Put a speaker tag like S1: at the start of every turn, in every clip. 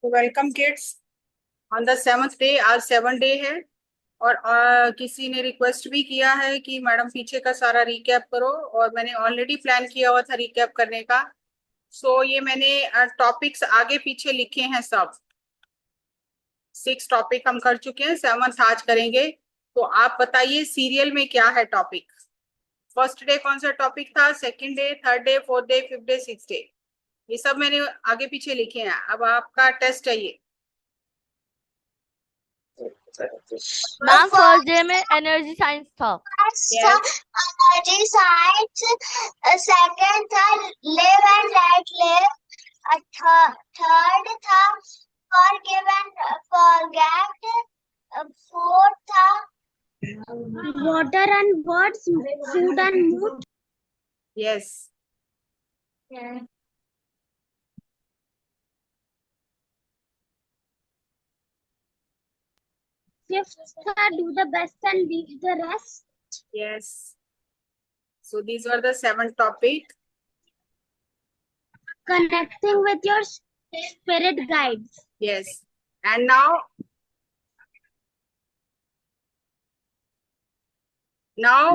S1: तो welcome kids on the 7th day. आज 7 day है और किसी ने रिक्वेस्ट भी किया है कि मैडम पीछे का सारा रिकैप करो, और मैंने ऑलरेडी प्लान किया हुआ था रिकैप करने का। सो ये मैंने टॉपिक्स आगे पीछे लिखे हैं सब। 6 टॉपिक हम कर चुके हैं, 7th आज करेंगे। तो आप बताइए सीरियल में क्या है टॉपिक। फर्स्ट डे कौन सा टॉपिक था, second day, third day, fourth day, fifth day, six day, ये सब मैंने आगे पीछे लिखे हैं। अब आपका टेस्ट है ये।
S2: मैम फर्स्ट डे में एनर्जी साइंस था।
S1: Yes.
S3: एनर्जी साइंस, सेकंड था live and let live, third था फॉरगिव एंड फॉरगेट, फोर्थ था water and birds, food and mood.
S1: Yes.
S3: Fifth था do the best and leave the rest.
S1: Yes. So these were the 7 topic.
S3: Connecting with your spirit guides.
S1: Yes. And now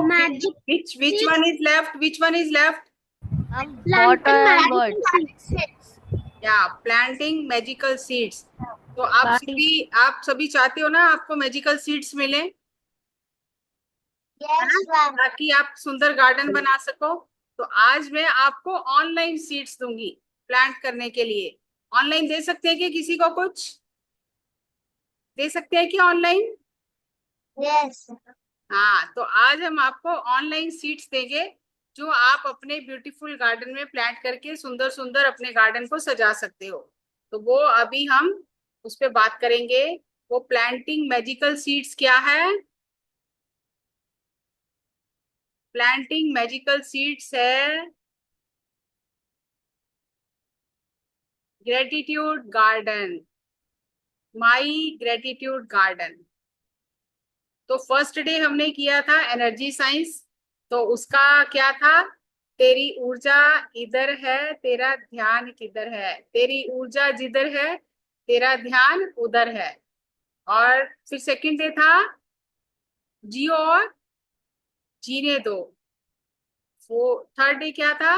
S3: Magic.
S1: which one is left? Which one is left?
S2: Water and birds.
S1: Yeah, planting magical seeds. तो आप सभी चाहते हो ना आपको magical seeds मिले, है ना, ताकि आप सुंदर गार्डन बना सको। तो आज मैं आपको ऑनलाइन सीड्स दूंगी प्लांट करने के लिए। ऑनलाइन दे सकते हैं कि किसी को कुछ दे सकते हैं कि ऑनलाइन?
S3: Yes.
S1: हाँ, तो आज हम आपको ऑनलाइन सीड्स देंगे जो आप अपने ब्यूटीफुल गार्डन में प्लांट करके सुंदर सुंदर अपने गार्डन को सजा सकते हो। तो वो अभी हम उस पर बात करेंगे। वो प्लांटिंग मैजिकल सीड्स क्या है? प्लांटिंग मैजिकल सीड्स है gratitude garden, my gratitude garden. तो फर्स्ट डे हमने किया था एनर्जी साइंस। तो उसका क्या था? तेरी ऊर्जा इधर है, तेरा ध्यान किधर है। तेरी ऊर्जा जिधर है, तेरा ध्यान उधर है। और फिर सेकंड डे था जियो और जीने दो। थर्ड डे क्या था?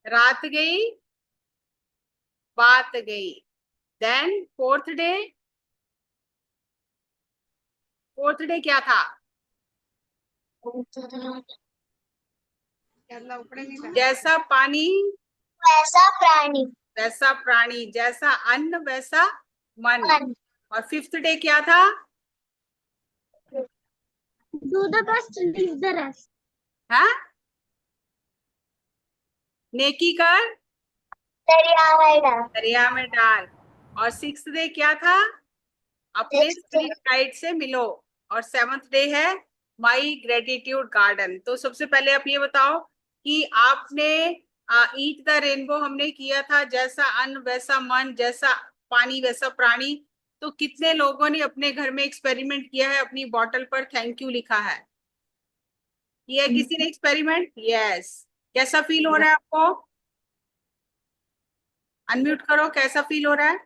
S1: रात गई बात गई। देन फोर्थ डे क्या था? जैसा पानी
S3: वैसा प्राणी,
S1: वैसा प्राणी, जैसा अन्न वैसा मन। और फिफ्थ डे क्या था?
S3: do the best, leave the rest.
S1: हाँ, नेकी कर दरिया में डाल। और सिक्स डे क्या था? अपने स्पिरिट गाइड से मिलो। और 7th डे है माई ग्रेटिट्यूड गार्डन। तो सबसे पहले आप ये बताओ कि आपने ईट द रेनबो हमने किया था, जैसा अन्न वैसा मन, जैसा पानी वैसा प्राणी। तो कितने लोगों ने अपने घर में एक्सपेरिमेंट किया है, अपनी बॉटल पर थैंक यू लिखा है? किया है किसी ने एक्सपेरिमेंट? यस। कैसा फील हो रहा है आपको? अनम्यूट करो, कैसा फील हो रहा है?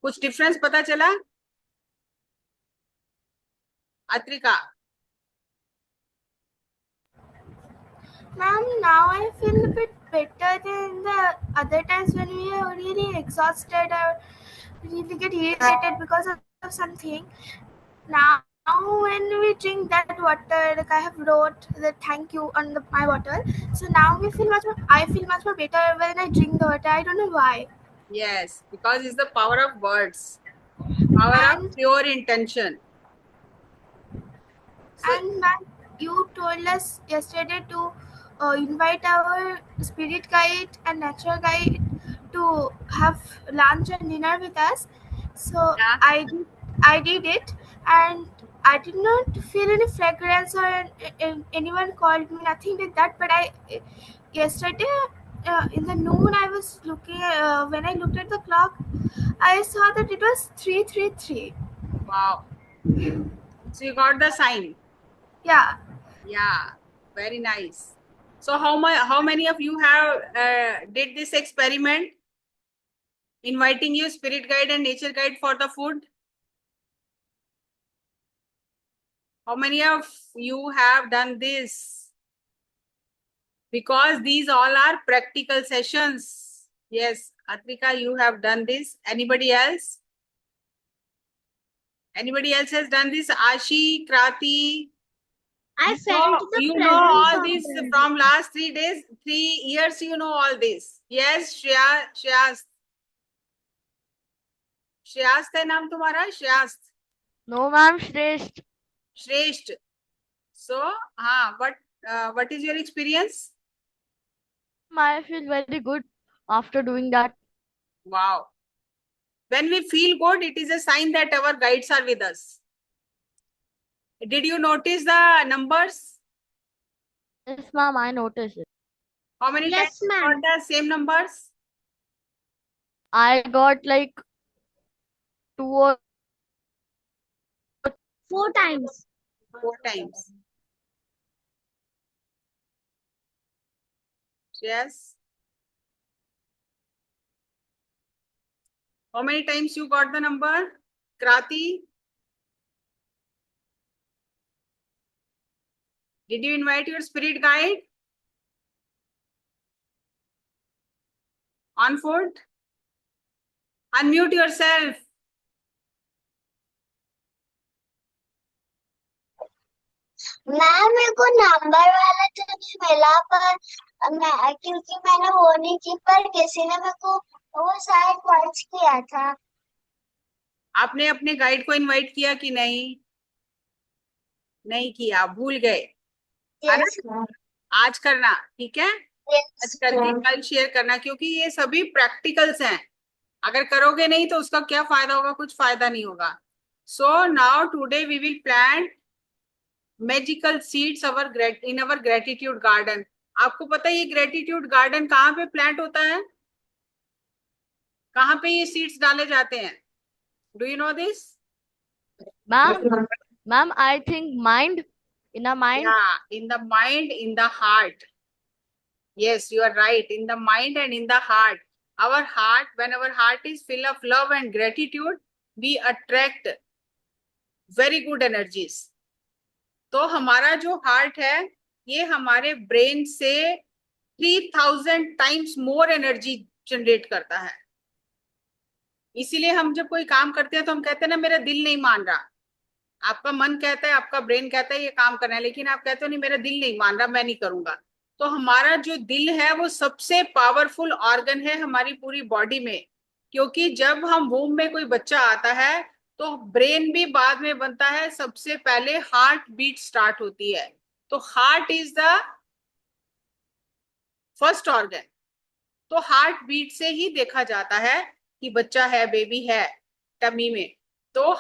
S1: कुछ डिफरेंस पता चला? अत्रिका?
S4: Ma'am, now I feel a bit better than the other times when we are really exhausted or really get irritated because of something. Now when we drink that water, like I have wrote the thank you on my bottle. So now I feel much more better when I drink the water. I don't know why.
S1: Yes, because it's the power of words, power of pure intention.
S4: And ma'am, you told us yesterday to invite our spirit guide and natural guide to have lunch and dinner with us. So
S1: Yeah.
S4: I did it, and I did not feel any fragrance or anyone called me, nothing like that. But yesterday in the noon I was looking when I looked at the clock, I saw that it was 3:33.
S1: Wow. So you got the sign.
S4: Yeah.
S1: Yeah, very nice. So how many of you have did this experiment? Inviting you spirit guide and nature guide for the food. How many of you have done this? Because these all are practical sessions. Yes, Atrika, you have done this. Anybody else? Anybody else has done this? Ashi, Krati?
S3: I felt the
S1: You know
S3: presence
S1: all
S3: of
S1: this
S3: presence.
S1: from last 3 days, 3 years, you know all this. Yes, Shreyas. श्रेयास्त है नाम तुम्हारा? श्रेयास्त?
S2: No, ma'am, Shresht.
S1: श्रेष्ठ. So, हाँ, what is your experience?
S2: I feel very good after doing that.
S1: Wow. When we feel good, it is a sign that our guides are with us. Did you notice the numbers?
S2: Yes, ma'am, I noticed it.
S1: How many
S3: Yes,
S1: times you
S3: ma'am.
S1: got the same numbers?
S2: I got like 2 or
S3: 4 times.
S1: 4 times. Yes. How many times you got the number? Krati? Did you invite your spirit guide? On foot? Unmute yourself.
S3: Ma'am मेरे को number वाला तो नहीं मिला पर क्योंकि मैंने वो नहीं की पर किसी ने मेरे को वो शायद टेक्स्ट किया था।
S1: आपने अपने गाइड को इनवाइट किया कि नहीं? नहीं किया, भूल गए है ना?
S3: Yes ma'am.
S1: आज करना, ठीक है? आज करके कल शेयर करना, क्योंकि ये सभी प्रैक्टिकल्स हैं. अगर करोगे नहीं तो उसका क्या फायदा होगा? कुछ फायदा नहीं होगा. So now today we will plant magical seeds in our gratitude garden. आपको पता है ये ग्रेटिट्यूड गार्डन कहाँ पे प्लांट होता है? कहाँ पे ये सीड्स डाले जाते हैं? Do you know this?
S2: Ma'am, I think mind, in a mind.
S1: Yeah, in the mind, in the heart. Yes, you are right. In the mind and in the heart. Our heart, when our heart is full of love and gratitude, we attract very good energies. तो हमारा जो heart है ये हमारे brain से 3000 times more energy generate करता है. इसीलिए हम जब कोई काम करते हैं तो हम कहते हैं ना, मेरा दिल नहीं मान रहा. आपका मन कहता है, आपका ब्रेन कहता है ये काम करना है, लेकिन आप कहते हो नहीं, मेरा दिल नहीं मान रहा, मैं नहीं करूंगा. तो हमारा जो दिल है वो सबसे पावरफुल ऑर्गन है हमारी पूरी बॉडी में. क्योंकि जब हम वूम में कोई बच्चा आता है तो ब्रेन भी बाद में बनता है, सबसे पहले हार्ट बीट स्टार्ट होती है. तो heart is the first organ. तो हार्ट बीट से ही देखा जाता है कि बच्चा है, बेबी है टमी में. तो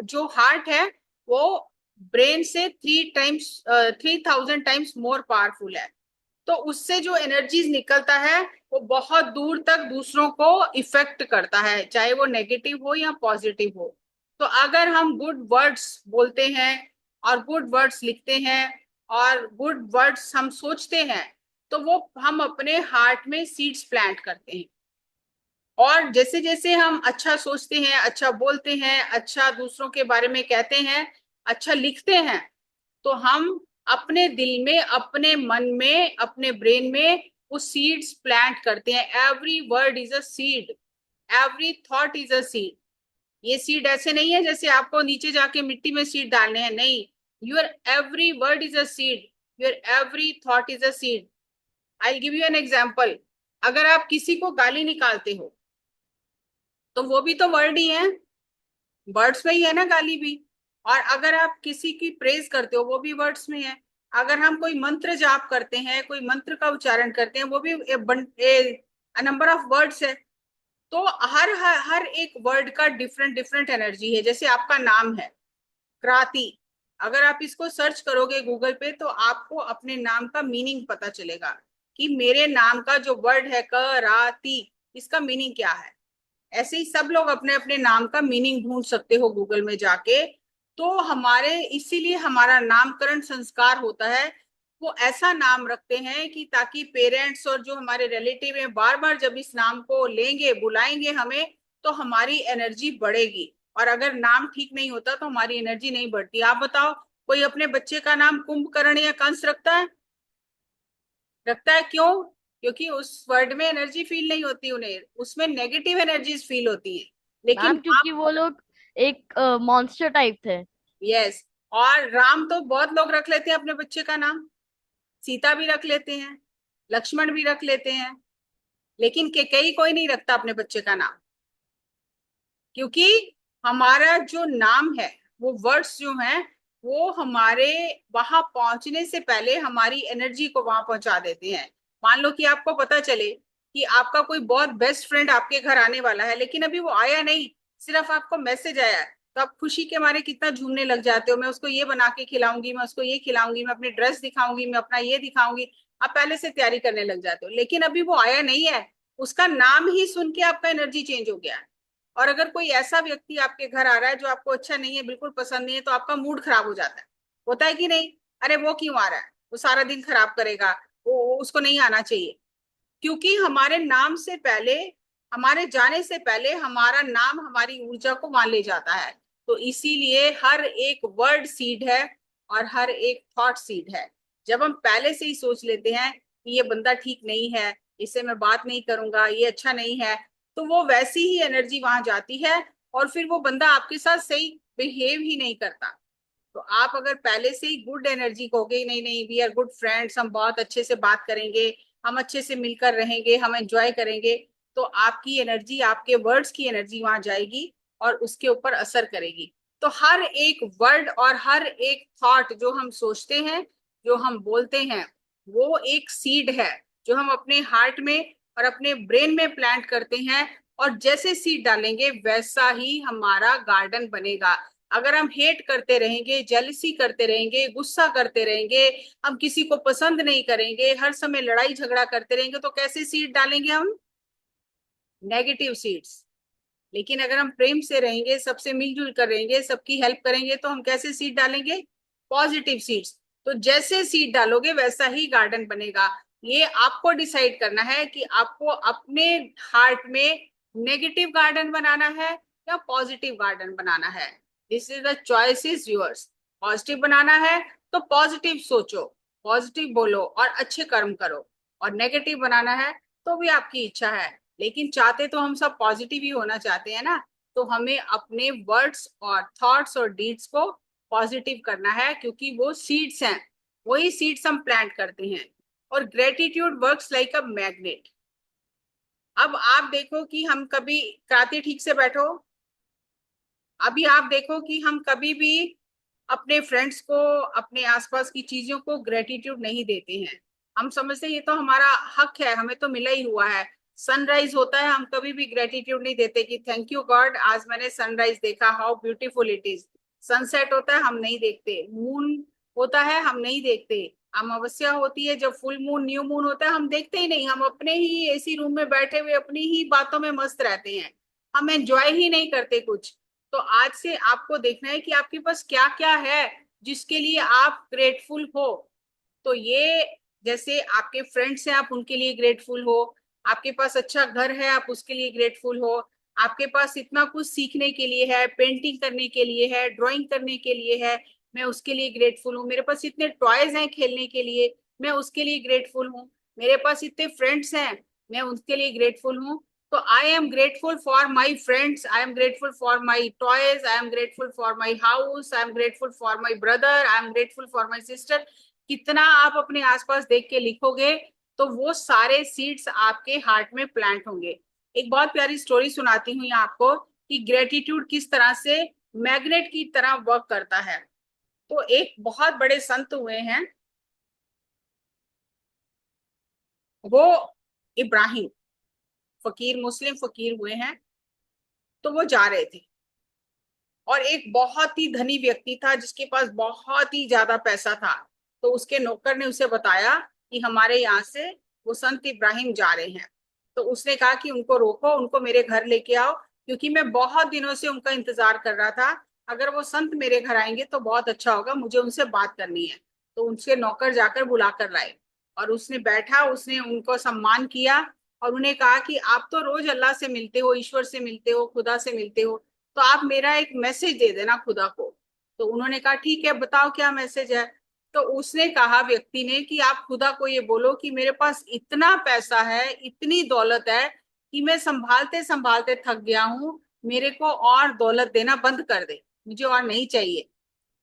S1: जो हार्ट है वो ब्रेन से 3000 टाइम्स मोर पावरफुल है. तो उससे जो एनर्जीज निकलता है वो बहुत दूर तक दूसरों को इफेक्ट करता है, चाहे वो नेगेटिव हो या पॉजिटिव हो. तो अगर हम गुड वर्ड्स बोलते हैं और गुड वर्ड्स लिखते हैं और गुड वर्ड्स हम सोचते हैं तो वो हम अपने हार्ट में सीड्स प्लांट करते हैं. और जैसे जैसे हम अच्छा सोचते हैं, अच्छा बोलते हैं, अच्छा दूसरों के बारे में कहते हैं, अच्छा लिखते हैं, तो हम अपने दिल में, अपने मन में, अपने ब्रेन में वो सीड्स प्लांट करते हैं. Every word is a seed, every thought is a seed. ये सीड ऐसे नहीं है जैसे आपको नीचे जाके मिट्टी में सीड डालने हैं, नहीं. Your every word is a seed, your every thought is a seed. I give you an example. अगर आप किसी को गाली निकालते हो तो वो भी तो वर्ड ही है, वर्ड्स में ही है ना गाली भी. और अगर आप किसी की प्रेज करते हो वो भी वर्ड्स में है. अगर हम कोई मंत्र जाप करते हैं, कोई मंत्र का उच्चारण करते हैं, वो भी नंबर ऑफ वर्ड्स है. तो हर एक वर्ड का डिफरेंट डिफरेंट एनर्जी है. जैसे आपका नाम है क्राती, अगर आप इसको सर्च करोगे गूगल पे तो आपको अपने नाम का मीनिंग पता चलेगा कि मेरे नाम का जो वर्ड है कराती, इसका मीनिंग क्या है. ऐसे ही सब लोग अपने अपने नाम का मीनिंग ढूंढ सकते हो गूगल में जाके. तो हमारे इसीलिए हमारा नामकरण संस्कार होता है वो ऐसा नाम रखते हैं कि ताकि पेरेंट्स और जो हमारे रिलेटिव हैं बार बार जब इस नाम को लेंगे बुलाएंगे हमें तो हमारी एनर्जी बढ़ेगी। और अगर नाम ठीक नहीं होता तो हमारी एनर्जी नहीं बढ़ती। आप बताओ, कोई अपने बच्चे का नाम कुंभकर्ण या कंस रखता है? रखता है, क्यों? क्योंकि उस वर्ड में एनर्जी फील नहीं होती, उन्हें उसमें नेगेटिव एनर्जीज फील होती है। लेकिन
S2: मैम क्योंकि वो लोग एक मॉन्स्टर टाइप थे।
S1: यस, और राम तो बहुत लोग रख लेते हैं अपने बच्चे का नाम, सीता भी रख लेते हैं, लक्ष्मण भी रख लेते हैं, लेकिन केकई कोई नहीं रखता अपने बच्चे का नाम। क्योंकि हमारा जो नाम है, वो वर्ड्स जो हैं, वो हमारे वहां पहुंचने से पहले हमारी एनर्जी को वहां पहुंचा देते हैं। मान लो कि आपको पता चले कि आपका कोई बहुत बेस्ट फ्रेंड आपके घर आने वाला है, लेकिन अभी वो आया नहीं, सिर्फ आपको मैसेज आया है, तो आप खुशी के मारे कितना झूमने लग जाते हो, मैं उसको ये बना के खिलाऊंगी, मैं उसको ये खिलाऊंगी, मैं अपनी ड्रेस दिखाऊंगी, मैं अपना ये दिखाऊंगी। आप पहले से तैयारी करने लग जाते हो, लेकिन अभी वो आया नहीं है, उसका नाम ही सुन के आपका एनर्जी चेंज हो गया है। और अगर कोई ऐसा व्यक्ति आपके घर आ रहा है जो आपको अच्छा नहीं है, बिल्कुल पसंद नहीं है, तो आपका मूड खराब हो जाता है। होता है कि नहीं? अरे वो क्यों आ रहा है, वो सारा दिन खराब करेगा, वो उसको नहीं आना चाहिए। क्योंकि हमारे नाम से पहले, हमारे जाने से पहले हमारा नाम हमारी ऊर्जा को मान ले जाता है। तो इसीलिए हर एक वर्ड सीड है और हर एक थॉट सीड है। जब हम पहले से ही सोच लेते हैं कि ये बंदा ठीक नहीं है, इससे मैं बात नहीं करूंगा, ये अच्छा नहीं है, तो वो वैसी ही एनर्जी वहां जाती है और फिर वो बंदा आपके साथ सही बिहेव ही नहीं करता। तो आप अगर पहले से ही गुड एनर्जी कहोगे, नहीं नहीं वी आर गुड फ्रेंड्स, हम बहुत अच्छे से बात करेंगे, हम अच्छे से मिलकर रहेंगे, हम एंजॉय करेंगे, तो आपकी एनर्जी, आपके वर्ड्स की एनर्जी वहां जाएगी और उसके ऊपर असर करेगी। तो हर एक वर्ड और हर एक थॉट जो हम सोचते हैं, जो हम बोलते हैं, वो एक सीड है जो हम अपने हार्ट में और अपने ब्रेन में प्लांट करते हैं। और जैसे सीड डालेंगे वैसा ही हमारा गार्डन बनेगा। अगर हम हेट करते रहेंगे, जेलसी करते रहेंगे, गुस्सा करते रहेंगे, हम किसी को पसंद नहीं करेंगे, हर समय लड़ाई झगड़ा करते रहेंगे, तो कैसे सीड डालेंगे हम? Negative seeds. लेकिन अगर हम प्रेम से रहेंगे, सबसे मिलजुल कर रहेंगे, सबकी हेल्प करेंगे, तो हम कैसे सीड डालेंगे? Positive seeds. तो जैसे सीड डालोगे वैसा ही गार्डन बनेगा। ये आपको डिसाइड करना है कि आपको अपने हार्ट में नेगेटिव गार्डन बनाना है या पॉजिटिव गार्डन बनाना है। This is the choice is yours. Positive बनाना है तो पॉजिटिव सोचो, पॉजिटिव बोलो और अच्छे कर्म करो। और नेगेटिव बनाना है तो भी आपकी इच्छा है, लेकिन चाहते तो हम सब पॉजिटिव ही होना चाहते हैं ना। तो हमें अपने वर्ड्स और थॉट्स और डीड्स को पॉजिटिव करना है, क्योंकि वो सीड्स हैं, वही सीड्स हम प्लांट करते हैं। और gratitude works like a magnet. अब आप देखो कि हम कभी, क्रांति ठीक से बैठो, अभी आप देखो कि हम कभी भी अपने फ्रेंड्स को, अपने आसपास की चीजों को ग्रेटिट्यूड नहीं देते हैं। हम समझते हैं ये तो हमारा हक है, हमें तो मिला ही हुआ है। सनराइज होता है, हम कभी भी ग्रेटिट्यूड नहीं देते कि थैंक यू गॉड आज मैंने सनराइज देखा, how beautiful it is. Sunset होता है, हम नहीं देखते। मून होता है, हम नहीं देखते। अमावस्या होती है, जब फुल मून, न्यू मून होता है, हम देखते ही नहीं। हम अपने ही एसी रूम में बैठे हुए अपनी ही बातों में मस्त रहते हैं, हम एंजॉय ही नहीं करते कुछ। तो आज से आपको देखना है कि आपके पास क्या क्या है जिसके लिए आप ग्रेटफुल हो। तो ये, जैसे आपके फ्रेंड्स हैं, आप उनके लिए ग्रेटफुल हो। आपके पास अच्छा घर है, आप उसके लिए ग्रेटफुल हो। आपके पास इतना कुछ सीखने के लिए है, पेंटिंग करने के लिए है, ड्राइंग करने के लिए है, मैं उसके लिए ग्रेटफुल हूँ। मेरे पास इतने टॉयज हैं खेलने के लिए, मैं उसके लिए ग्रेटफुल हूँ। मेरे पास इतने फ्रेंड्स हैं, मैं उनके लिए ग्रेटफुल हूँ। तो आई am grateful for my friends, I am grateful for my toys, I am grateful for my house, I am grateful for my brother, I am grateful for my sister. कितना आप अपने आसपास देख के लिखोगे तो वो सारे सीड्स आपके हार्ट में प्लांट होंगे। एक बहुत प्यारी स्टोरी सुनाती हूँ आपको कि ग्रेटिट्यूड किस तरह से मैग्नेट की तरह वर्क करता है। तो एक बहुत बड़े संत हुए हैं, वो इब्राहिम फकीर, मुस्लिम फकीर हुए हैं। तो वो जा रहे थे और एक बहुत ही धनी व्यक्ति था जिसके पास बहुत ही ज्यादा पैसा था। तो उसके नौकर ने उसे बताया कि हमारे यहाँ से वो संत इब्राहिम जा रहे हैं। तो उसने कहा कि उनको रोको, उनको मेरे घर लेके आओ, क्योंकि मैं बहुत दिनों से उनका इंतजार कर रहा था। अगर वो संत मेरे घर आएंगे तो बहुत अच्छा होगा, मुझे उनसे बात करनी है। तो उनसे नौकर जाकर बुला कर लाए और उसने बैठा, उसने उनको सम्मान किया और उन्हें कहा कि आप तो रोज अल्लाह से मिलते हो, ईश्वर से मिलते हो, खुदा से मिलते हो, तो आप मेरा एक मैसेज दे देना खुदा को। तो उन्होंने कहा ठीक है, बताओ क्या मैसेज है। तो उसने कहा, व्यक्ति ने, कि आप खुदा को ये बोलो कि मेरे पास इतना पैसा है, इतनी दौलत है कि मैं संभालते संभालते थक गया हूँ, मेरे को और दौलत देना बंद कर दे, मुझे और नहीं चाहिए।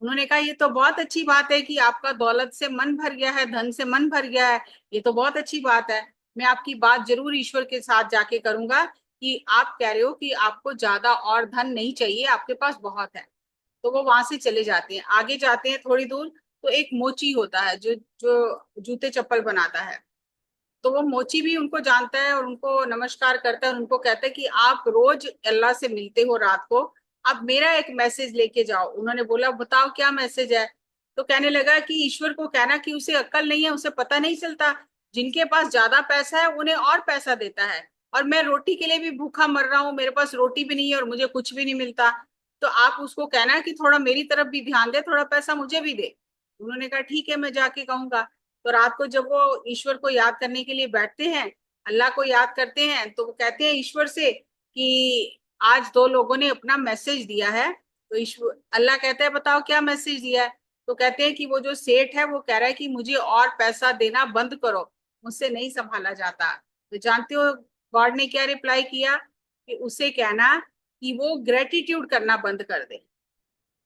S1: उन्होंने कहा ये तो बहुत अच्छी बात है कि आपका दौलत से मन भर गया है, धन से मन भर गया है, ये तो बहुत अच्छी बात है, मैं आपकी बात जरूर ईश्वर के साथ जाके करूंगा कि आप कह रहे हो कि आपको ज्यादा और धन नहीं चाहिए, आपके पास बहुत है। तो वो वहां से चले जाते हैं। आगे जाते हैं थोड़ी दूर, तो एक मोची होता है जो जो जूते चप्पल बनाता है। तो वो मोची भी उनको जानता है और उनको नमस्कार करता है और उनको कहता है कि आप रोज अल्लाह से मिलते हो रात को, आप मेरा एक मैसेज लेके जाओ। उन्होंने बोला बताओ क्या मैसेज है। तो कहने लगा कि ईश्वर को कहना कि उसे अक्ल नहीं है, उसे पता नहीं चलता, जिनके पास ज्यादा पैसा है उन्हें और पैसा देता है, और मैं रोटी के लिए भी भूखा मर रहा हूँ, मेरे पास रोटी भी नहीं है और मुझे कुछ भी नहीं मिलता। तो आप उसको कहना कि थोड़ा मेरी तरफ भी ध्यान दे, थोड़ा पैसा मुझे भी दे। उन्होंने कहा ठीक है, मैं जाके कहूंगा। तो रात को जब वो ईश्वर को याद करने के लिए बैठते हैं, अल्लाह को याद करते हैं, तो वो कहते हैं ईश्वर से कि आज दो लोगों ने अपना मैसेज दिया है। तो ईश्वर, अल्लाह कहता है बताओ क्या मैसेज दिया है। तो कहते हैं कि वो जो सेठ है वो कह रहा है कि मुझे और पैसा देना बंद करो, मुझसे नहीं संभाला जाता। तो जानते हो गॉड ने क्या रिप्लाई किया, कि उसे कहना कि वो ग्रेटिट्यूड करना बंद कर दे,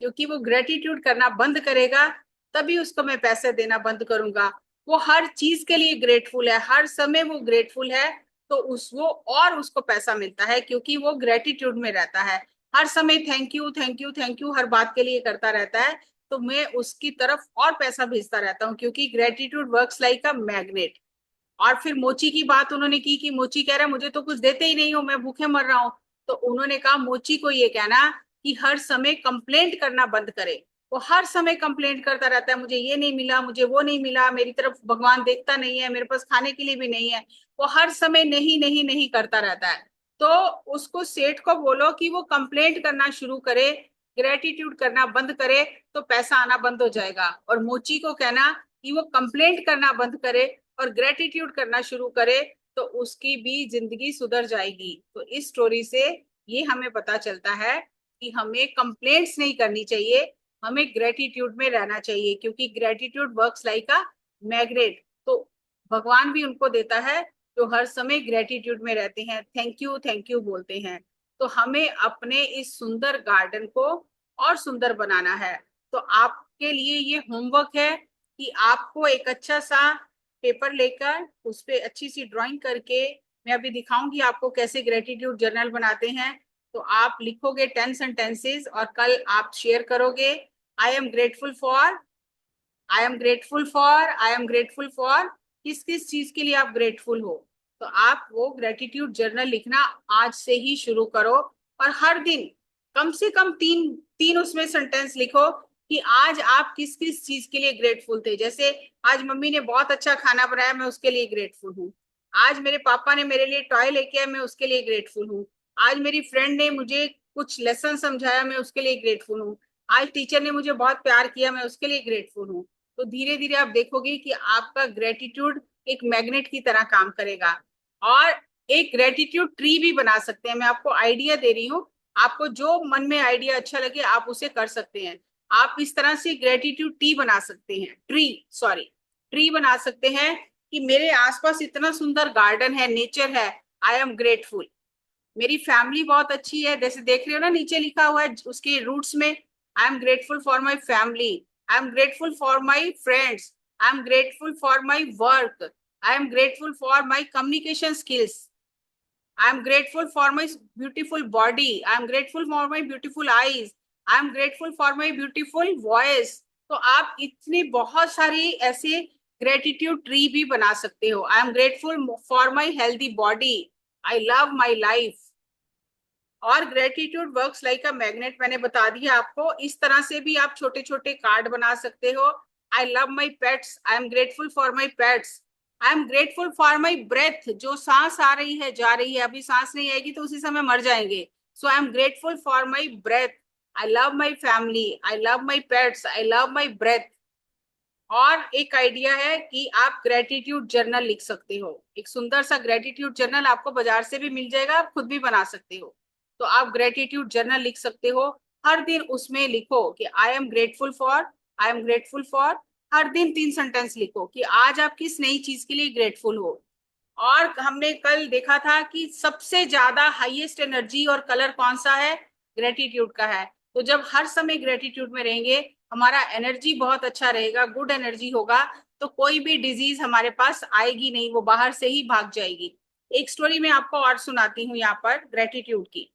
S1: क्योंकि वो ग्रेटिट्यूड करना बंद करेगा तभी उसको मैं पैसे देना बंद करूंगा। वो हर चीज के लिए ग्रेटफुल है, हर समय वो ग्रेटफुल है, तो उस वो और उसको पैसा मिलता है क्योंकि वो ग्रेटिट्यूड में रहता है, हर समय thank you thank you thank you हर बात के लिए करता रहता है। तो मैं उसकी तरफ और पैसा भेजता रहता हूँ, क्योंकि gratitude works like a magnet. और फिर मोची की बात उन्होंने की कि मोची कह रहा है मुझे तो कुछ देते ही नहीं हो, मैं भूखे मर रहा हूँ। तो उन्होंने कहा मोची को ये कहना कि हर समय कंप्लेंट करना बंद करे। वो हर समय कंप्लेंट करता रहता है, मुझे ये नहीं मिला, मुझे वो नहीं मिला, मेरी तरफ भगवान देखता नहीं है, मेरे पास खाने के लिए भी नहीं है। वो हर समय नहीं नहीं नहीं करता रहता है। तो उसको सेठ को बोलो कि वो कंप्लेंट करना शुरू करे, ग्रेटिट्यूड करना बंद करे, तो पैसा आना बंद हो जाएगा। और मोची को कहना कि वो कंप्लेंट करना बंद करे और ग्रेटिट्यूड करना शुरू करे, तो उसकी भी जिंदगी सुधर जाएगी। तो इस स्टोरी से ये हमें पता चलता है कि हमें कंप्लेंट्स नहीं करनी चाहिए, हमें ग्रेटिट्यूड में रहना चाहिए, क्योंकि gratitude works like a magnet. तो भगवान भी उनको देता है जो हर समय ग्रेटिट्यूड में रहते हैं, थैंक यू बोलते हैं। तो हमें अपने इस सुंदर गार्डन को और सुंदर बनाना है। तो आपके लिए ये होमवर्क है कि आपको एक अच्छा सा पेपर लेकर उस पे अच्छी सी ड्राइंग करके, मैं अभी दिखाऊंगी आपको कैसे ग्रेटिट्यूड जर्नल बनाते हैं। तो आप लिखोगे 10 सेंटेंसेस और कल आप शेयर करोगे। आई am grateful for, I am grateful for, I am grateful for, किस किस चीज के लिए आप ग्रेटफुल हो। तो आप वो ग्रेटिट्यूड जर्नल लिखना आज से ही शुरू करो, और हर दिन कम से कम तीन तीन उसमें सेंटेंस लिखो कि आज आप किस किस चीज के लिए ग्रेटफुल थे। जैसे आज मम्मी ने बहुत अच्छा खाना बनाया, मैं उसके लिए ग्रेटफुल हूँ। आज मेरे पापा ने मेरे लिए टॉय लेके आए, मैं उसके लिए ग्रेटफुल हूँ। आज मेरी फ्रेंड ने मुझे कुछ लेसन समझाया, मैं उसके लिए ग्रेटफुल हूँ। आज टीचर ने मुझे बहुत प्यार किया, मैं उसके लिए ग्रेटफुल हूँ। तो धीरे धीरे आप देखोगे कि आपका ग्रेटिट्यूड एक मैग्नेट की तरह काम करेगा। और एक ग्रेटिट्यूड ट्री भी बना सकते हैं, मैं आपको आइडिया दे रही हूँ, आपको जो मन में आइडिया अच्छा लगे आप उसे कर सकते हैं। आप इस तरह से ग्रेटिट्यूड टी बना सकते हैं, ट्री बना सकते हैं कि मेरे आसपास इतना सुंदर गार्डन है, नेचर है, आई एम ग्रेटफुल। मेरी फैमिली बहुत अच्छी है, जैसे देख रहे हो ना नीचे लिखा हुआ है उसके रूट्स में, आई am grateful for my family, I am grateful for my friends, I am grateful for my work, I am grateful for my communication skills, I am grateful for my beautiful body. I am grateful for my beautiful eyes. I am grateful for my beautiful voice. तो आप इतनी बहुत सारी ऐसे gratitude tree भी बना सकते हो। I am grateful for my healthy body, I love my life. और gratitude works like a magnet मैंने बता दिया आपको। इस तरह से भी आप छोटे छोटे कार्ड बना सकते हो। I love my pets, I am grateful for my pets, I am grateful for my breath, जो सांस आ रही है जा रही है, अभी सांस नहीं आएगी तो उसी समय मर जाएंगे। So I am grateful for my breath, I love my family, I love my pets, I love my breath. और एक आइडिया है कि आप ग्रेटिट्यूड जर्नल लिख सकते हो। एक सुंदर सा ग्रेटिट्यूड जर्नल आपको बाजार से भी मिल जाएगा, आप खुद भी बना सकते हो। तो आप ग्रेटिट्यूड जर्नल लिख सकते हो। हर दिन उसमें लिखो कि I am grateful for, I am grateful for. हर दिन 3 सेंटेंस लिखो कि आज आप किस नई चीज के लिए ग्रेटफुल हो। और हमने कल देखा था कि सबसे ज्यादा हाईएस्ट एनर्जी और कलर कौन सा है, ग्रेटिट्यूड का है। तो जब हर समय ग्रेटिट्यूड में रहेंगे, हमारा एनर्जी बहुत अच्छा रहेगा, गुड एनर्जी होगा, तो कोई भी डिजीज हमारे पास आएगी नहीं, वो बाहर से ही भाग जाएगी। एक स्टोरी मैं आपको और सुनाती हूँ यहाँ पर ग्रेटिट्यूड की।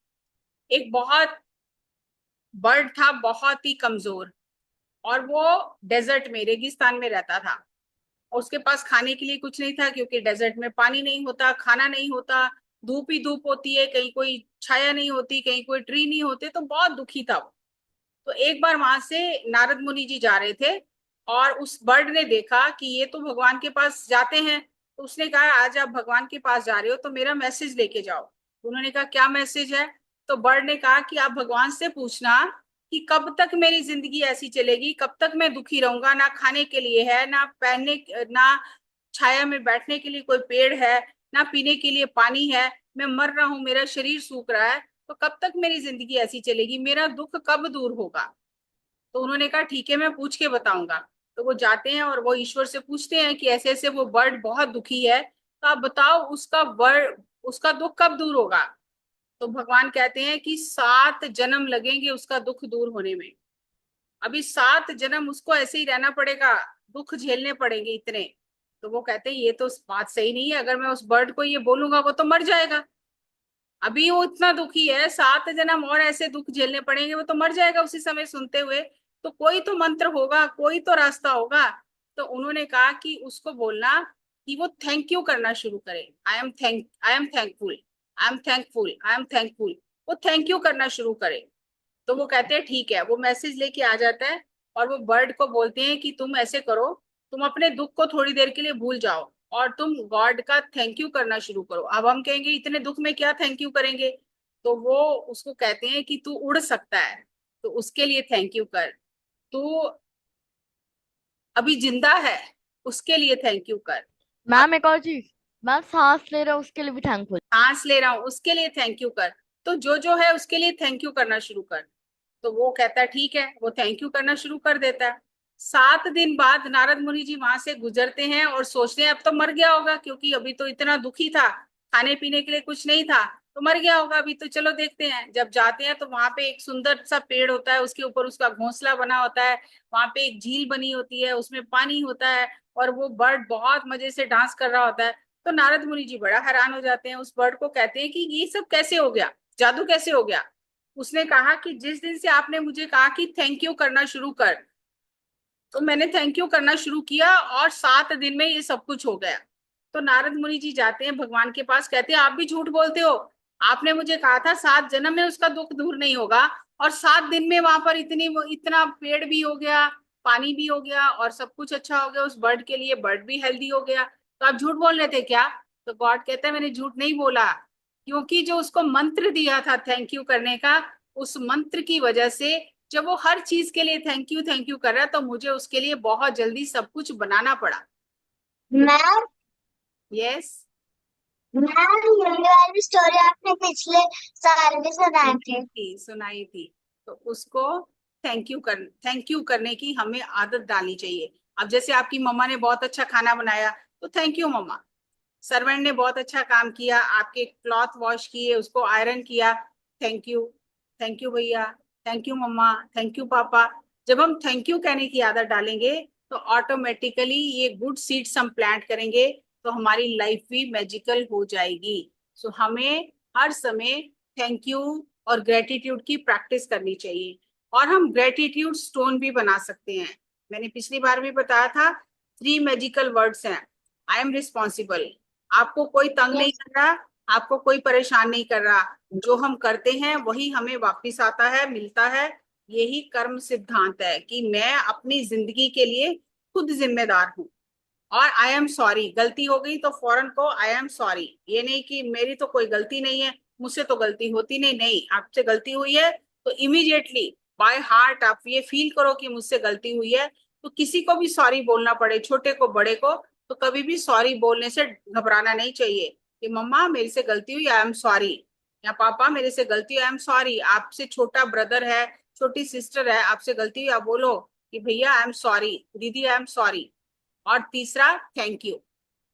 S1: एक बहुत बर्ड था, बहुत ही कमजोर, और वो डेजर्ट में, रेगिस्तान में रहता था। उसके पास खाने के लिए कुछ नहीं था, क्योंकि डेजर्ट में पानी नहीं होता, खाना नहीं होता, धूप ही धूप होती है, कहीं कोई छाया नहीं होती, कहीं कोई ट्री नहीं होते, तो बहुत दुखी था वो। तो एक बार वहां से नारद मुनि जी जा रहे थे, और उस बर्ड ने देखा कि ये तो भगवान के पास जाते हैं। तो उसने कहा आज आप भगवान के पास जा रहे हो तो मेरा मैसेज लेके जाओ। उन्होंने कहा क्या मैसेज है? तो बर्ड ने कहा कि आप भगवान से पूछना कि कब तक मेरी जिंदगी ऐसी चलेगी, कब तक मैं दुखी रहूंगा, ना खाने के लिए है, ना पहनने, ना छाया में बैठने के लिए कोई पेड़ है, ना पीने के लिए पानी है, मैं मर रहा हूं, मेरा शरीर सूख रहा है, तो कब तक मेरी जिंदगी ऐसी चलेगी, मेरा दुख कब दूर होगा? तो उन्होंने कहा ठीक है, मैं पूछ के बताऊंगा। तो वो जाते हैं और वो ईश्वर से पूछते हैं कि ऐसे ऐसे वो बर्ड बहुत दुखी है, तो आप बताओ उसका दुख कब दूर होगा? तो भगवान कहते हैं कि 7 जन्म लगेंगे उसका दुख दूर होने में। अभी 7 जन्म उसको ऐसे ही रहना पड़ेगा, दुख झेलने पड़ेंगे इतने। तो वो कहते हैं ये तो बात सही नहीं है, अगर मैं उस बर्ड को ये बोलूंगा वो तो मर जाएगा। अभी वो इतना दुखी है, 7 जन्म और ऐसे दुख झेलने पड़ेंगे, वो तो मर जाएगा उसी समय सुनते हुए। तो कोई तो मंत्र होगा, कोई तो रास्ता होगा। तो उन्होंने कहा कि उसको बोलना कि वो थैंक यू करना शुरू करे। I am thankful, I am thankful, I am thankful. वो थैंक यू करना शुरू करे। तो वो कहते हैं ठीक है, वो मैसेज लेके आ जाता है। और वो बर्ड को बोलते हैं कि तुम ऐसे करो, तुम अपने दुख को थोड़ी देर के लिए भूल जाओ और तुम गॉड का थैंक यू करना शुरू करो। अब हम कहेंगे इतने दुख में क्या थैंक यू करेंगे? तो वो उसको कहते हैं कि तू उड़ सकता है तो उसके लिए थैंक यू कर, तू अभी जिंदा है उसके लिए थैंक यू कर, अब
S2: मैम एक और चीज, मैं सांस ले रहा हूँ उसके लिए भी थैंकफुल।
S1: सांस ले रहा हूं उसके लिए थैंक यू कर। तो जो है उसके लिए थैंक यू करना शुरू कर। तो वो कहता है ठीक है, वो थैंक यू करना शुरू कर देता है। 7 दिन बाद नारद मुनि जी वहां से गुजरते हैं और सोचते हैं अब तो मर गया होगा, क्योंकि अभी तो इतना दुखी था, खाने पीने के लिए कुछ नहीं था, तो मर गया होगा अभी तो, चलो देखते हैं। जब जाते हैं तो वहां पे एक सुंदर सा पेड़ होता है, उसके ऊपर उसका घोंसला बना होता है, वहां पे एक झील बनी होती है, उसमें पानी होता है, और वो बर्ड बहुत मजे से डांस कर रहा होता है। तो नारद मुनि जी बड़ा हैरान हो जाते हैं, उस बर्ड को कहते हैं कि ये सब कैसे हो गया, जादू कैसे हो गया? उसने कहा कि जिस दिन से आपने मुझे कहा कि थैंक यू करना शुरू कर, तो मैंने थैंक यू करना शुरू किया और 7 दिन में ये सब कुछ हो गया। तो नारद मुनि जी जाते हैं भगवान के पास, कहते हैं आप भी झूठ बोलते हो, आपने मुझे कहा था 7 जन्म में उसका दुख दूर नहीं होगा, और 7 दिन में वहां पर इतना पेड़ भी हो गया, पानी भी हो गया, और सब कुछ अच्छा हो गया उस बर्ड के लिए, बर्ड भी हेल्दी हो गया, तो आप झूठ बोल रहे थे क्या? तो गॉड कहता है मैंने झूठ नहीं बोला, क्योंकि जो उसको मंत्र दिया था थैंक यू करने का, उस मंत्र की वजह से जब वो हर चीज के लिए थैंक यू कर रहा है, तो मुझे उसके लिए बहुत जल्दी सब कुछ बनाना पड़ा। तो
S3: मैम
S1: यस,
S3: मैम ये वाली स्टोरी आपने पिछले साल भी सुनाई थी।
S1: सुनाई थी। तो उसको थैंक यू करने की हमें आदत डालनी चाहिए। अब जैसे आपकी मम्मा ने बहुत अच्छा खाना बनाया, तो थैंक यू मम्मा। सर्वेंट ने बहुत अच्छा काम किया, आपके क्लॉथ वॉश किए, उसको आयरन किया, थैंक यू भैया, थैंक यू मम्मा, थैंक यू पापा। जब हम थैंक यू कहने की आदत डालेंगे, तो ऑटोमेटिकली ये गुड सीड्स हम प्लांट करेंगे, तो हमारी लाइफ भी मैजिकल हो जाएगी। सो हमें हर समय थैंक यू और ग्रेटिट्यूड की प्रैक्टिस करनी चाहिए। और हम ग्रेटिट्यूड स्टोन भी बना सकते हैं। मैंने पिछली बार भी बताया था, 3 मैजिकल वर्ड्स हैं। आई एम रिस्पॉन्सिबल, आपको कोई तंग नहीं कर रहा, आपको कोई परेशान नहीं कर रहा, जो हम करते हैं वही हमें वापस आता है, मिलता है। यही कर्म सिद्धांत है कि मैं अपनी जिंदगी के लिए खुद जिम्मेदार हूँ। और आई एम सॉरी, गलती हो गई तो फौरन को आई एम सॉरी, ये नहीं कि मेरी तो कोई गलती नहीं है, मुझसे तो गलती होती नहीं, नहीं, आपसे गलती हुई है तो इमीडिएटली बाय हार्ट आप ये फील करो कि मुझसे गलती हुई है, तो किसी को भी सॉरी बोलना पड़े, छोटे को बड़े को, तो कभी भी सॉरी बोलने से घबराना नहीं चाहिए कि मम्मा मेरे से गलती हुई, आई एम सॉरी, या पापा मेरे से गलती हुई, आई एम सॉरी। आपसे छोटा ब्रदर है, छोटी सिस्टर है, आपसे गलती हुई, आप बोलो कि भैया आई एम सॉरी, दीदी आई एम सॉरी। और तीसरा, thank you.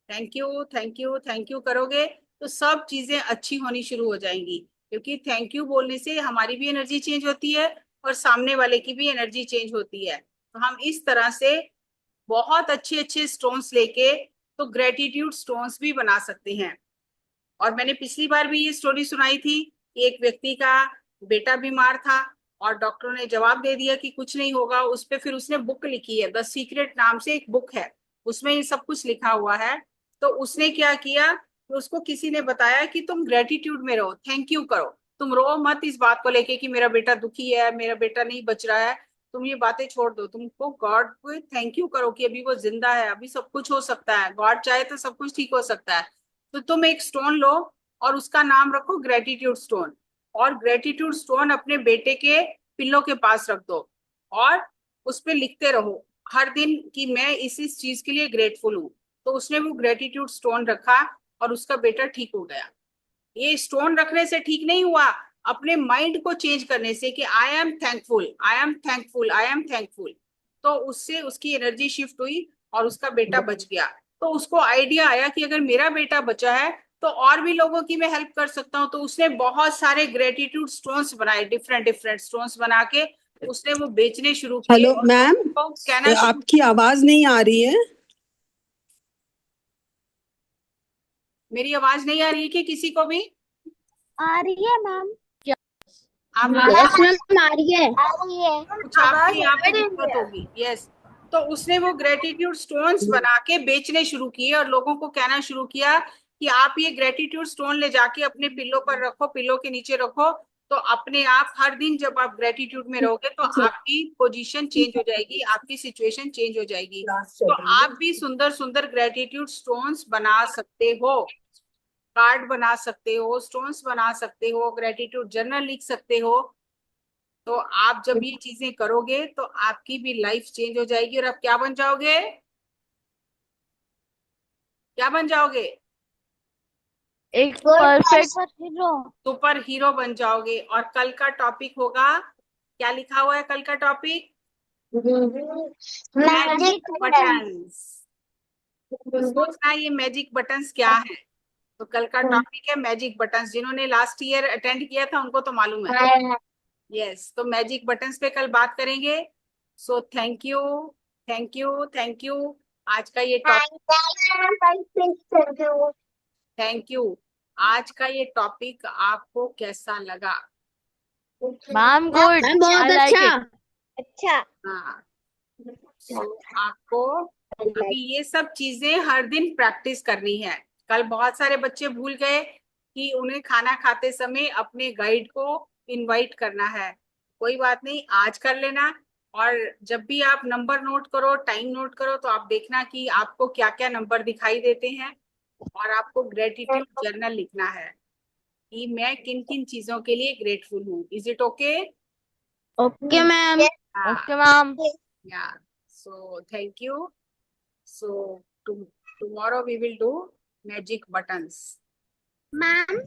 S1: Thank you thank you thank you करोगे तो सब चीजें अच्छी होनी शुरू हो जाएंगी, क्योंकि थैंक यू बोलने से हमारी भी एनर्जी चेंज होती है और सामने वाले की भी एनर्जी चेंज होती है। तो हम इस तरह से बहुत अच्छे अच्छे स्टोन्स लेके तो ग्रेटिट्यूड स्टोन्स भी बना सकते हैं। और मैंने पिछली बार भी ये स्टोरी सुनाई थी कि एक व्यक्ति का बेटा बीमार था और डॉक्टरों ने जवाब दे दिया कि कुछ नहीं होगा। उस पे फिर उसने बुक लिखी है, द सीक्रेट नाम से एक बुक है, उसमें ये सब कुछ लिखा हुआ है। तो उसने क्या किया, तो उसको किसी ने बताया कि तुम ग्रेटिट्यूड में रहो, थैंक यू करो, तुम रो मत इस बात को लेके कि मेरा बेटा दुखी है, मेरा बेटा नहीं बच रहा है, तुम ये बातें छोड़ दो, तुमको गॉड को थैंक यू करो कि अभी वो जिंदा है, अभी सब कुछ हो सकता है, गॉड चाहे तो सब कुछ ठीक हो सकता है। तो तुम एक स्टोन लो और उसका नाम रखो ग्रेटिट्यूड स्टोन, और ग्रेटिट्यूड स्टोन अपने बेटे के पिल्लो के पास रख दो और उस पे लिखते रहो हर दिन कि मैं इस चीज के लिए ग्रेटफुल हूँ। तो उसने वो ग्रेटिट्यूड स्टोन रखा और उसका बेटा ठीक हो गया। ये स्टोन रखने से ठीक नहीं हुआ, अपने माइंड को चेंज करने से कि I am thankful, I am thankful, I am thankful, तो उससे उसकी एनर्जी शिफ्ट हुई और उसका बेटा बच गया। तो उसको आइडिया आया कि अगर मेरा बेटा बचा है तो और भी लोगों की मैं हेल्प कर सकता हूँ। तो उसने बहुत सारे ग्रेटिट्यूड स्टोन्स बनाए, डिफरेंट डिफरेंट स्टोन्स बना के उसने वो बेचने शुरू किए
S5: हेलो
S1: और
S5: मैम,
S1: लोगों को कहना शुरू।
S5: आपकी आवाज नहीं आ रही है।
S1: मेरी आवाज नहीं आ रही है कि किसी को भी?
S3: आ रही है मैम।
S1: आप
S3: यस मैम, आ रही है। आ रही है।
S1: कुछ आपके यहाँ पे दिक्कत होगी। यस, तो उसने वो ग्रेटिट्यूड स्टोन्स बना के बेचने शुरू किए और लोगों को कहना शुरू किया कि आप ये ग्रेटिट्यूड स्टोन ले जाके अपने पिल्लो पर रखो, पिल्लो के नीचे रखो, तो अपने आप हर दिन जब आप ग्रेटिट्यूड में रहोगे तो आपकी पोजीशन चेंज हो जाएगी, आपकी सिचुएशन चेंज हो जाएगी। तो आप भी सुंदर सुंदर ग्रेटिट्यूड स्टोन्स बना सकते हो, कार्ड बना सकते हो, स्टोन्स बना सकते हो, ग्रेटिट्यूड जर्नल लिख सकते हो। तो आप जब ये चीजें करोगे तो आपकी भी लाइफ चेंज हो जाएगी और आप क्या बन जाओगे, क्या बन जाओगे?
S2: एक परफेक्ट
S1: सुपर हीरो बन जाओगे। और कल का टॉपिक होगा, क्या लिखा हुआ है कल का टॉपिक? Magic buttons. तो सोचना ये मैजिक बटन्स क्या है। तो कल का टॉपिक है मैजिक बटन्स। जिन्होंने लास्ट ईयर अटेंड किया था उनको तो मालूम है। यस, तो मैजिक बटन्स पे कल बात करेंगे। So thank you thank you thank you. आज का ये टॉपिक, थैंक यू। आज का ये टॉपिक आपको कैसा लगा?
S2: मैम गुड,
S3: मैम बहुत
S2: आई लाइक
S3: अच्छा।
S2: इट।
S3: अच्छा।
S1: हाँ, तो आपको अभी ये सब चीजें हर दिन प्रैक्टिस करनी है। कल बहुत सारे बच्चे भूल गए कि उन्हें खाना खाते समय अपने गाइड को इनवाइट करना है। कोई बात नहीं, आज कर लेना। और जब भी आप नंबर नोट करो, टाइम नोट करो, तो आप देखना कि आपको क्या क्या नंबर दिखाई देते हैं। और आपको ग्रेटिट्यूड जर्नल लिखना है कि मैं किन किन चीजों के लिए ग्रेटफुल हूँ। Is it okay?
S3: Okay ma'am.
S2: Okay ma'am.
S1: Yeah. So thank you. So tomorrow we will do magic buttons.
S3: Ma'am,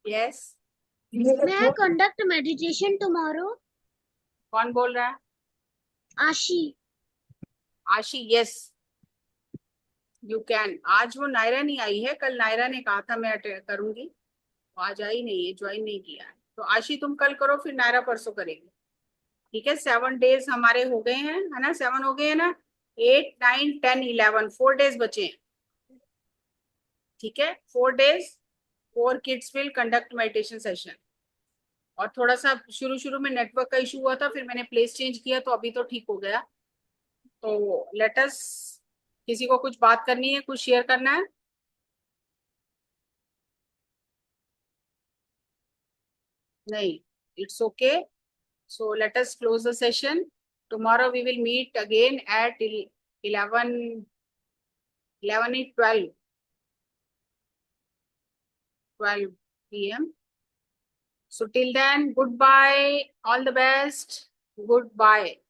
S1: Yes.
S3: मैं कंडक्ट मेडिटेशन टुमारो।
S1: कौन बोल रहा है?
S3: आशी।
S1: आशी, yes. You can. आज वो नायरा नहीं आई है, कल नायरा ने कहा था मैं करूंगी, वो आज आई नहीं है, ज्वाइन नहीं किया है। तो आशी तुम कल करो, फिर नायरा परसों करेगी। ठीक है, 7 डेज हमारे हो गए हैं, है ना? 7 हो गए हैं ना? 8, 9, 10, 11, 4 डेज बचे हैं। ठीक है, 4 days 4 kids will conduct meditation session. और थोड़ा सा शुरू शुरू में नेटवर्क का इशू हुआ था, फिर मैंने प्लेस चेंज किया तो अभी तो ठीक हो गया। तो लेटस, किसी को कुछ बात करनी है, कुछ शेयर करना है? नहीं, it's okay. So let us close the session. Tomorrow we will meet again at 11 12 p.m. So till then, goodbye, all the best, goodbye.